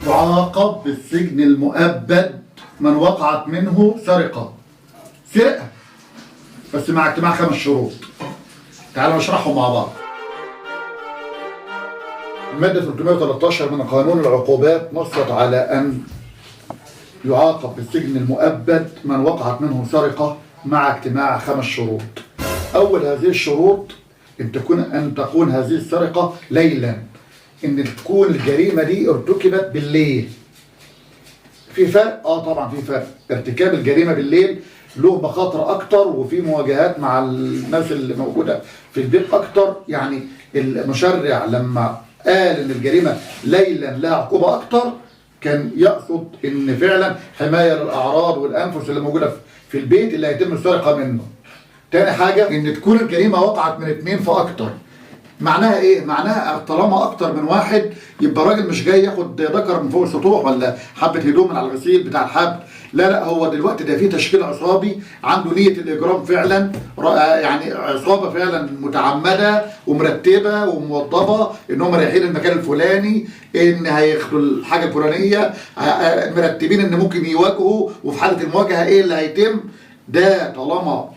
يعاقب بالسجن المؤبد من وقعت منه سرقة. سرقة بس مع اجتماع 5 شروط. تعالوا نشرحهم مع بعض. المادة 313 من قانون العقوبات نصت على أن يعاقب بالسجن المؤبد من وقعت منه سرقة مع اجتماع 5 شروط. أول هذه الشروط أن تكون هذه السرقة ليلا، أن تكون الجريمة دي ارتكبت بالليل. في فرق؟ طبعا في فرق. ارتكاب الجريمة بالليل له مخاطر أكتر وفي مواجهات مع الناس اللي موجودة في البيت أكتر. يعني المشرع لما قال ان الجريمه ليلا لها عقوبه اكتر كان يقصد ان فعلا حمايه للاعراض والانفس اللي موجوده في البيت اللي هيتم السرقه منه. تاني حاجه ان تكون الجريمه وقعت من 2 فاكتر. معناها ايه؟ معناها طالما اكتر من واحد يبقى الراجل مش جاي ياخد ذكر من فوق السطوح ولا حبه هدوم من على الغسيل بتاع الحبل. لا هو دلوقتي ده فيه تشكيل عصابي عنده نيه الاجرام فعلا، يعني عصابه فعلا متعمده ومرتبه وموظفه ان هم رايحين المكان الفلاني، ان هياخدوا الحاجه الفلانيه، مرتبين ان ممكن يواجهوا، وفي حاله المواجهه ايه اللي هيتم. ده طالما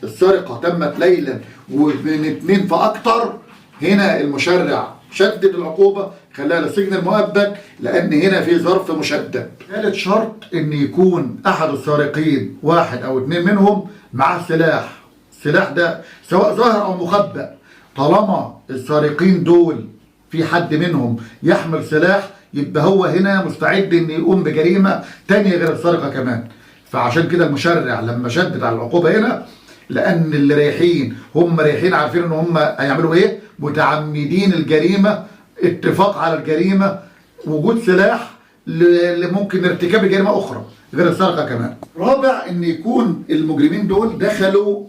السرقه تمت ليلا ومن 2 فاكتر، هنا المشرع شدد العقوبه خلاها للسجن المؤبد، لان هنا في ظرف مشدد. ثالث شرط ان يكون احد السارقين 1 أو 2 منهم معاه سلاح. السلاح ده سواء ظاهر او مخبأ، طالما السارقين دول في حد منهم يحمل سلاح يبقى هو هنا مستعد ان يقوم بجريمه تانية غير السرقه كمان. فعشان كده المشرع لما شدد على العقوبه هنا، لان اللي رايحين هم رايحين عارفين ان هم هيعملوا ايه، متعمدين الجريمه، اتفاق على الجريمه، وجود سلاح اللي ممكن ارتكاب جريمه اخرى غير السرقه كمان. رابع ان يكون المجرمين دول دخلوا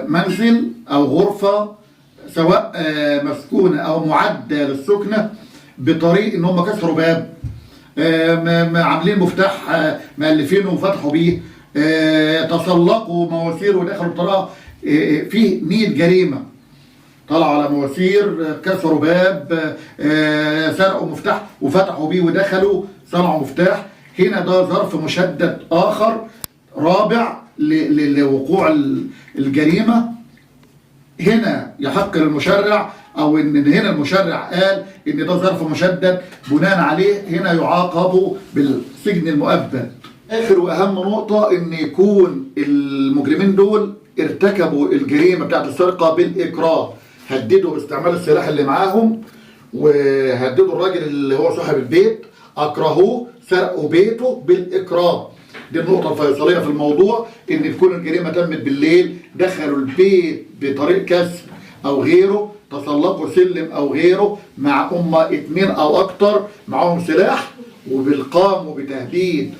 منزل او غرفه سواء مسكونه او معده للسكنه بطريق ان هم كسروا باب، عاملين مفتاح مألفينه وفتحوا بيه، تسلقوا مواسير ودخلوا بطريقه فيه نية جريمه، طلعوا على مواسير، كسروا باب، سرقوا مفتاح وفتحوا بيه ودخلوا صنعوا مفتاح. هنا ده ظرف مشدد اخر رابع لوقوع الجريمه. هنا يحق للمشرع، او ان هنا المشرع قال ان ده ظرف مشدد، بناء عليه هنا يعاقبوا بالسجن المؤبد. اخر واهم نقطه ان يكون المجرمين دول ارتكبوا الجريمه بتاعت السرقه بالاكراه، هددوا باستعمال السلاح اللي معاهم، وهددوا الراجل اللي هو صاحب البيت، اكرهوه، سرقوا بيته بالاكراه. دي النقطه الفيصليه في الموضوع، ان تكون الجريمه تمت بالليل، دخلوا البيت بطريق كسر او غيره، تسلقوا سلم او غيره، مع 2 أو اكتر معاهم سلاح، وبالقام بتهديد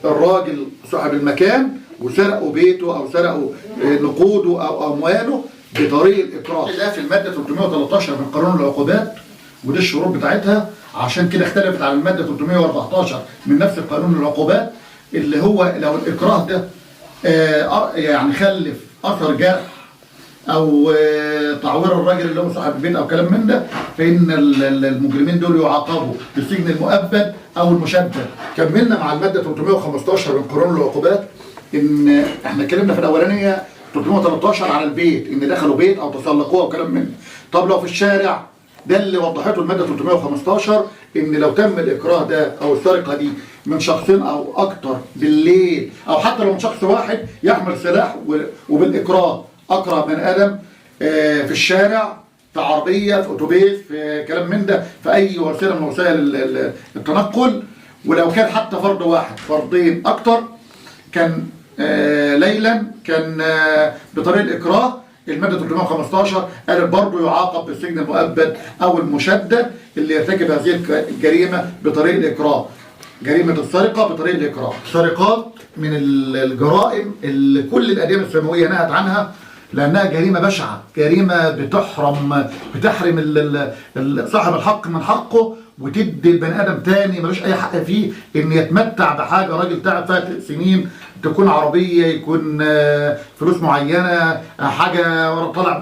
الراجل صاحب المكان، وسرقوا بيته او سرقوا نقوده او امواله بطريق الاكراه. ده في الماده 313 من قانون العقوبات، ودي الشروط بتاعتها. عشان كده اختلفت عن الماده 314 من نفس قانون العقوبات، اللي هو لو الاكراه ده يعني خلف اثر جرح او تعوير الراجل اللي هو صاحب البيت او كلام من ده، فان المجرمين دول يعاقبوا بالسجن المؤبد او المشدد. كملنا مع الماده 315 من قانون العقوبات. ان احنا اتكلمنا في الاولانيه 313 على البيت، ان دخلوا بيت او تسلقوه او كلام من ده. طب لو في الشارع، ده اللي وضحته الماده 315، ان لو تم الاكراه ده او السرقه دي من شخصين او اكتر بالليل، او حتى لو من شخص واحد يحمل سلاح وبالاكراه، اكره بني ادم في الشارع، في عربيه، في اتوبيس، في كلام من ده، في اي وسيله من وسائل التنقل، ولو كان حتى فرد واحد، فردين اكتر، كان ليلا، كان بطريق الاكراه، الماده 315 قالت برضه يعاقب بالسجن المؤبد او المشدد اللي يرتكب هذه الجريمه بطريق الاكراه. جريمه السرقه بطريق الاكراه. السرقات من الجرائم اللي كل الاديان السماويه نهت عنها، لانها جريمه بشعه، جريمه بتحرم صاحب الحق من حقه، وتدي البني ادم تاني ملوش اي حق فيه ان يتمتع بحاجه راجل تعب فيها سنين، تكون عربيه، يكون فلوس معينه، حاجه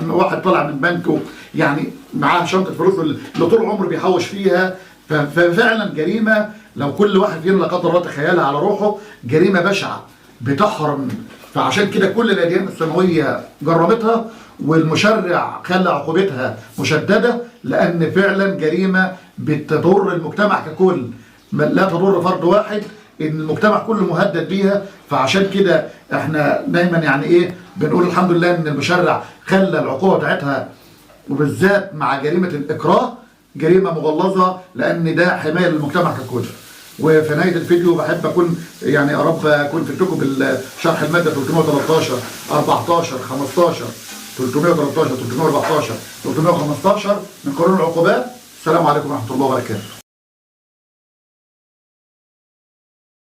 واحد طالع من البنك يعني معاه شنطه فلوس اللي طول عمره بيحوش فيها، ففعلا جريمه لو كل واحد فينا لا قدر الله تخيلها على روحه، جريمه بشعه بتحرم. فعشان كده كل الاديان السماويه جرمتها، والمشرع خلى عقوبتها مشدده، لان فعلا جريمه بتضر المجتمع ككل، لا تضر فرد واحد، ان المجتمع كله مهدد بيها. فعشان كده احنا دايما يعني ايه بنقول الحمد لله ان المشرع خلى العقوبه بتاعتها، وبالذات مع جريمه الاكراه، جريمه مغلظه، لان ده حمايه للمجتمع ككل. وفي نهايه الفيديو بحب اكون يعني يا رب اكون فدتكم بالشرح الماده 313 14 15 313 314 315 من قانون العقوبات. السلام عليكم ورحمه الله وبركاته.